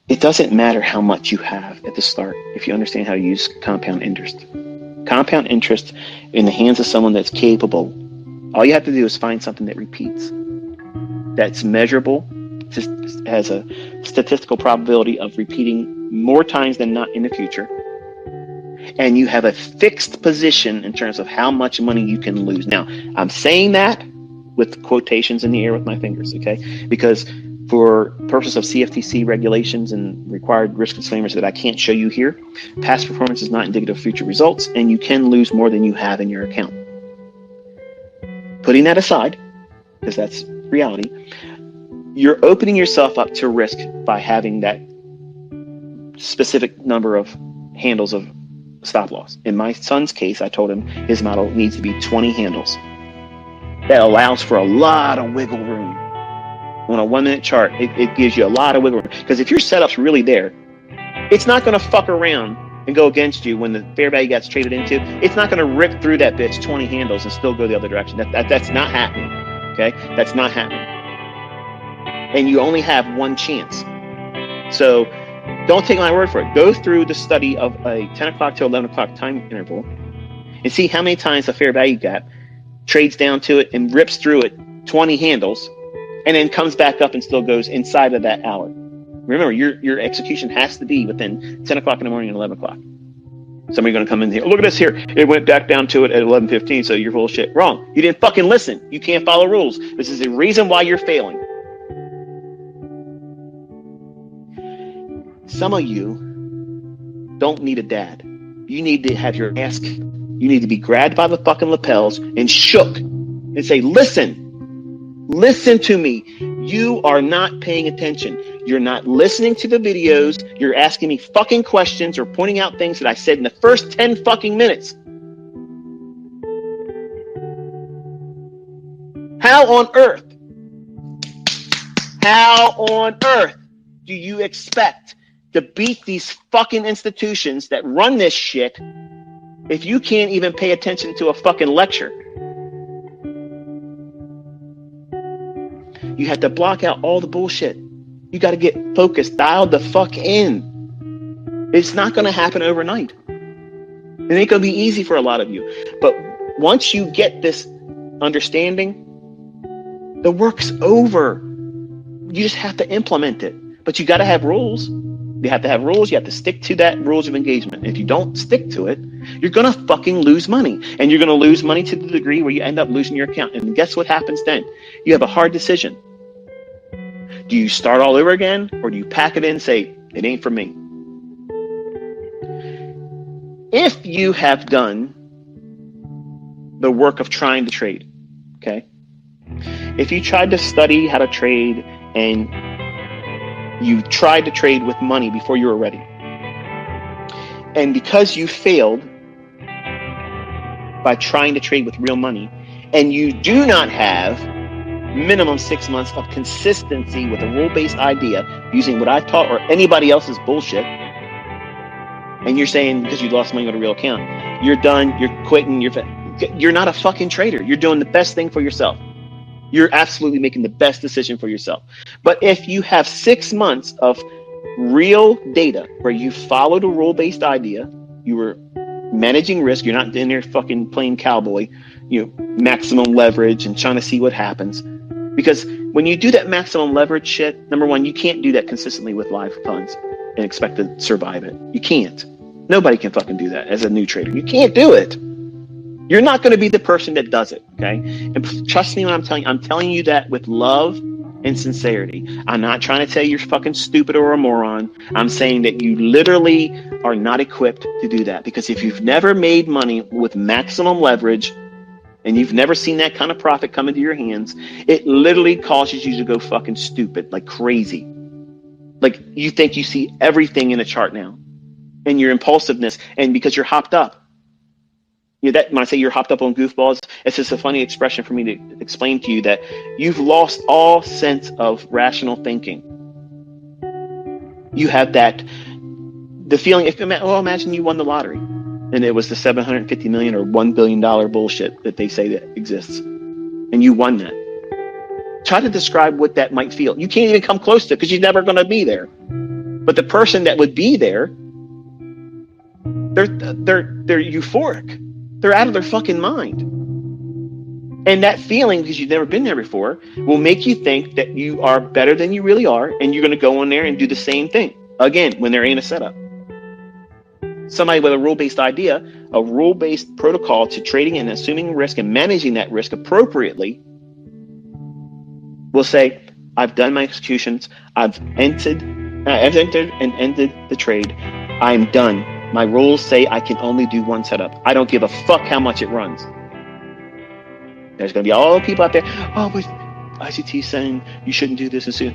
It doesn't matter how much you have at the start if you understand how to use compound interest. Compound interest in the hands of someone that's capable, all you have to do is find something that repeats, that's measurable, just has a statistical probability of repeating more times than not in the future, and you have a fixed position in terms of how much money you can lose. Now, I'm saying that with quotations in the air with my fingers, okay? Because for purposes of CFTC regulations and required risk disclaimers that I can't show you here, past performance is not indicative of future results, and you can lose more than you have in your account. Putting that aside, because that's reality, you're opening yourself up to risk by having that specific number of handles of stop loss. In my son's case, I told him his model needs to be 20 handles. That allows for a lot of wiggle room. On a 1 minute chart, it gives you a lot of wiggle room. Because if your setup's really there, it's not going to fuck around and go against you when the fair value gets traded into. It's not going to rip through that bitch 20 handles and still go the other direction. That's not happening. Okay? That's not happening. And you only have one chance. So don't take my word for it. Go through the study of a 10 o'clock to 11 o'clock time interval and see how many times the fair value gap trades down to it and rips through it 20 handles and then comes back up and still goes inside of that hour. Remember, your execution has to be within 10 o'clock in the morning and 11 o'clock. Somebody's going to come in here. Oh, look at this here. It went back down to it at 11:15, so you're full of shit. Wrong. You didn't fucking listen. You can't follow rules. This is the reason why you're failing. Some of you don't need a dad. You need to have your ass kicked. You need to be grabbed by the fucking lapels and shook and say, listen to me. You are not paying attention. You're not listening to the videos. You're asking me fucking questions or pointing out things that I said in the first 10 fucking minutes. How on earth do you expect to beat these fucking institutions that run this shit if you can't even pay attention to a fucking lecture? You have to block out all the bullshit. You got to get focused, dialed the fuck in. It's not going to happen overnight. It ain't going to be easy for a lot of you. But once you get this understanding, the work's over. You just have to implement it. But you got to have rules. You have to have rules. You have to stick to that rules of engagement. If you don't stick to it, you're going to fucking lose money. And you're going to lose money to the degree where you end up losing your account. And guess what happens then? You have a hard decision. Do you start all over again? Or do you pack it in and say, it ain't for me? If you have done the work of trying to trade, okay? If you tried to study how to trade and you tried to trade with money before you were ready, and because you failed by trying to trade with real money, and you do not have minimum 6 months of consistency with a rule-based idea using what I've taught or anybody else's bullshit, and you're saying because you lost money on a real account, you're done, you're quitting, you're not a fucking trader. You're doing the best thing for yourself. You're absolutely making the best decision for yourself. But if you have 6 months of real data where you followed a rule-based idea, you were managing risk, you're not in there fucking playing cowboy, maximum leverage and trying to see what happens. Because when you do that maximum leverage shit, number one, you can't do that consistently with live funds and expect to survive it. You can't. Nobody can fucking do that as a new trader. You can't do it. You're not going to be the person that does it, okay? And trust me when I'm telling you that with love and sincerity. I'm not trying to tell you you're fucking stupid or a moron. I'm saying that you literally are not equipped to do that. Because if you've never made money with maximum leverage and you've never seen that kind of profit come into your hands, it literally causes you to go fucking stupid, like crazy. Like you think you see everything in a chart now, and your impulsiveness, and because you're hopped up. That when I say you're hopped up on goofballs, it's just a funny expression for me to explain to you that you've lost all sense of rational thinking. You have the feeling, imagine you won the lottery and it was the $750 million or $1 billion bullshit that they say that exists. And you won that. Try to describe what that might feel. You can't even come close to it because you're never going to be there. But the person that would be there, they're euphoric. They're out of their fucking mind. And that feeling, because you've never been there before, will make you think that you are better than you really are, and you're going to go in there and do the same thing again when there ain't a setup. Somebody with a rule-based idea, a rule-based protocol to trading and assuming risk and managing that risk appropriately, will say, I've done my executions, I've entered and ended the trade, I'm done. My rules say I can only do one setup. I don't give a fuck how much it runs. There's going to be all the people out there, oh, but ICT saying you shouldn't do this and so.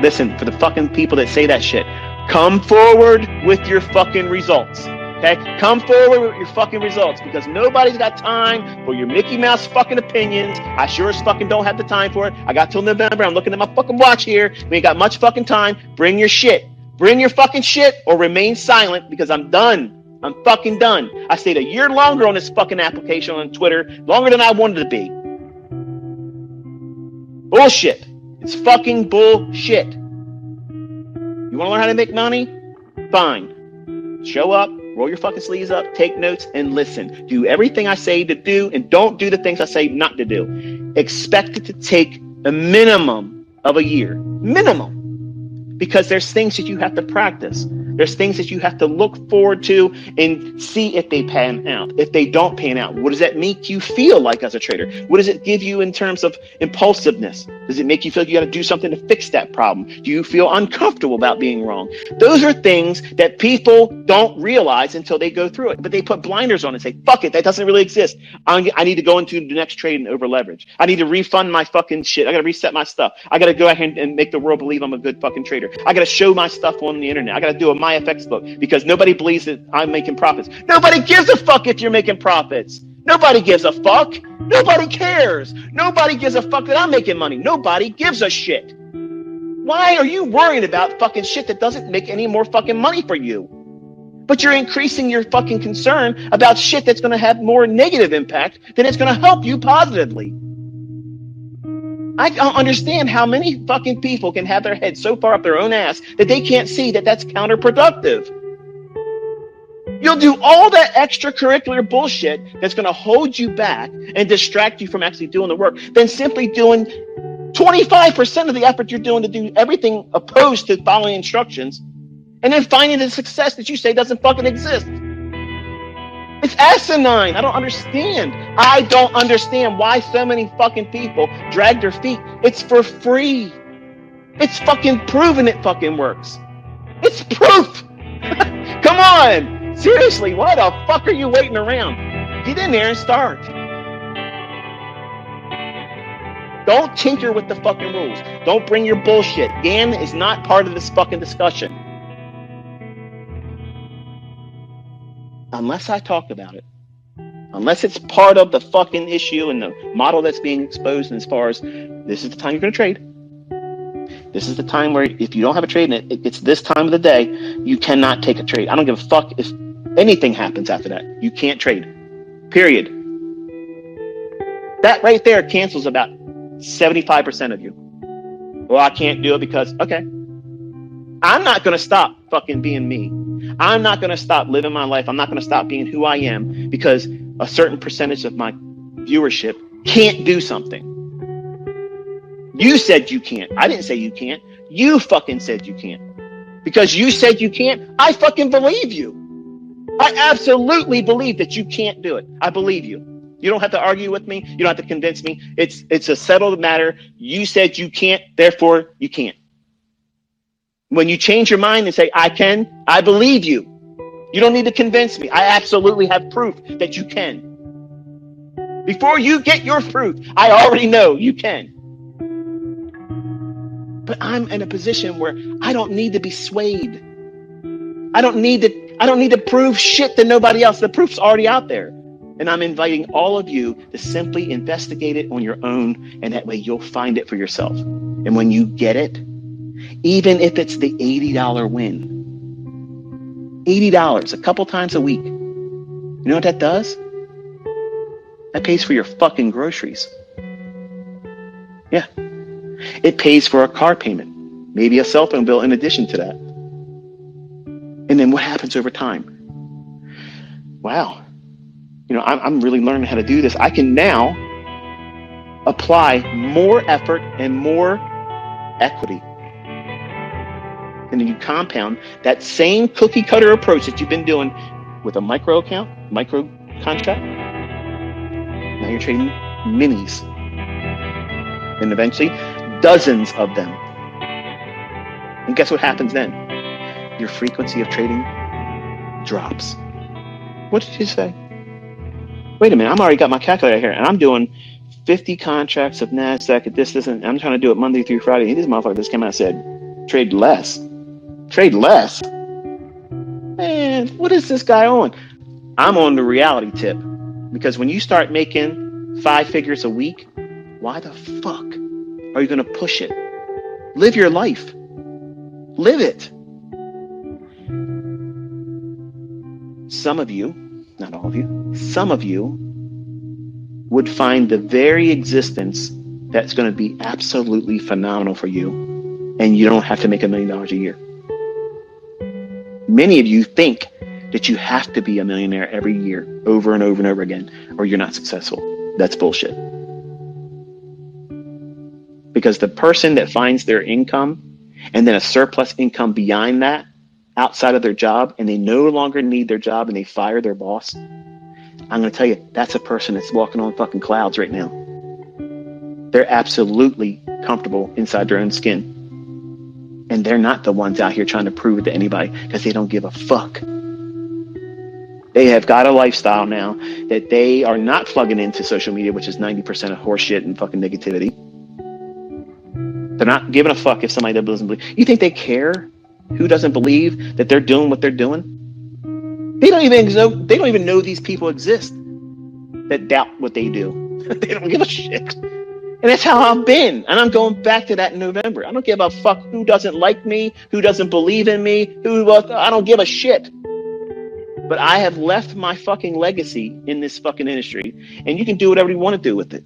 Listen, for the fucking people that say that shit, come forward with your fucking results. Okay? Come forward with your fucking results, because nobody's got time for your Mickey Mouse fucking opinions. I sure as fucking don't have the time for it. I got till November. I'm looking at my fucking watch here. We ain't got much fucking time. Bring your shit. Bring your fucking shit or remain silent, because I'm done. I'm fucking done. I stayed a year longer on this fucking application on Twitter, longer than I wanted to be. Bullshit. It's fucking bullshit. You want to learn how to make money? Fine. Show up, roll your fucking sleeves up, take notes, and listen. Do everything I say to do, and don't do the things I say not to do. Expect it to take a minimum of a year. Minimum. Because there's things that you have to practice. There's things that you have to look forward to and see if they pan out. If they don't pan out, what does that make you feel like as a trader? What does it give you in terms of impulsiveness? Does it make you feel like you got to do something to fix that problem? Do you feel uncomfortable about being wrong? Those are things that people don't realize until they go through it. But they put blinders on and say, fuck it, that doesn't really exist. I need to go into the next trade and over leverage. I need to refund my fucking shit. I got to reset my stuff. I got to go ahead and make the world believe I'm a good fucking trader. I got to show my stuff on the internet. I got to do a MyFX book because nobody believes that I'm making profits. Nobody gives a fuck if you're making profits. Nobody gives a fuck. Nobody cares. Nobody gives a fuck that I'm making money. Nobody gives a shit. Why are you worrying about fucking shit that doesn't make any more fucking money for you? But you're increasing your fucking concern about shit that's going to have more negative impact than it's going to help you positively. I don't understand how many fucking people can have their head so far up their own ass that they can't see that that's counterproductive. You'll do all that extracurricular bullshit that's going to hold you back and distract you from actually doing the work than simply doing 25% of the effort you're doing to do everything opposed to following instructions and then finding the success that you say doesn't fucking exist. It's asinine. I don't understand. I don't understand why so many fucking people drag their feet. It's for free. It's fucking proven it fucking works. It's proof. Come on. Seriously, why the fuck are you waiting around? Get in there and start. Don't tinker with the fucking rules. Don't bring your bullshit. GAN is not part of this fucking discussion. Unless I talk about it. Unless it's part of the fucking issue and the model that's being exposed, and as far as this is the time you're going to trade. This is the time where if you don't have a trade and it's this time of the day, you cannot take a trade. I don't give a fuck if anything happens after that. You can't trade. Period. That right there cancels about 75% of you. Well, I can't do it because, okay. I'm not going to stop fucking being me. I'm not going to stop living my life. I'm not going to stop being who I am because a certain percentage of my viewership can't do something. You said you can't. I didn't say you can't. You fucking said you can't. Because you said you can't, I fucking believe you. I absolutely believe that you can't do it. I believe you. You don't have to argue with me. You don't have to convince me. It's a settled matter. You said you can't, therefore you can't. When you change your mind and say, I can, I believe you. You don't need to convince me. I absolutely have proof that you can. Before you get your proof, I already know you can. But I'm in a position where I don't need to be swayed. I don't need to prove shit to nobody else. The proof's already out there. And I'm inviting all of you to simply investigate it on your own, and that way you'll find it for yourself. And when you get it, even if it's the $80 win, $80 a couple times a week, you know what that does? That pays for your fucking groceries. Yeah. It pays for a car payment, maybe a cell phone bill in addition to that. And then what happens over time? Wow, I'm really learning how to do this. I can now apply more effort and more equity. And then you compound that same cookie cutter approach that you've been doing with a micro account, micro contract. Now you're trading minis. And eventually dozens of them. And guess what happens then? Your frequency of trading drops. What did you say? Wait a minute, I'm already got my calculator here, and I'm doing 50 contracts of NASDAQ at this, and I'm trying to do it Monday through Friday. And this motherfucker just came out and said, trade less. Trade less? Man, what is this guy on? I'm on the reality tip. Because when you start making 5 figures a week, why the fuck are you going to push it? Live your life. Live it. Some of you, not all of you, some of you would find the very existence that's going to be absolutely phenomenal for you, and you don't have to make $1 million a year. Many of you think that you have to be a millionaire every year over and over and over again, or you're not successful. That's bullshit. Because the person that finds their income and then a surplus income beyond that, outside of their job, and they no longer need their job and they fire their boss, I'm going to tell you, that's a person that's walking on fucking clouds right now. They're absolutely comfortable inside their own skin. And they're not the ones out here trying to prove it to anybody because they don't give a fuck. They have got a lifestyle now that they are not plugging into social media, which is 90% of horseshit and fucking negativity. They're not giving a fuck if somebody doesn't believe. You think they care who doesn't believe that they're doing what they're doing? They don't even know these people exist that doubt what they do. They don't give a shit. And that's how I've been. And I'm going back to that in November. I don't give a fuck who doesn't like me, who doesn't believe in me, I don't give a shit. But I have left my fucking legacy in this fucking industry, and you can do whatever you want to do with it.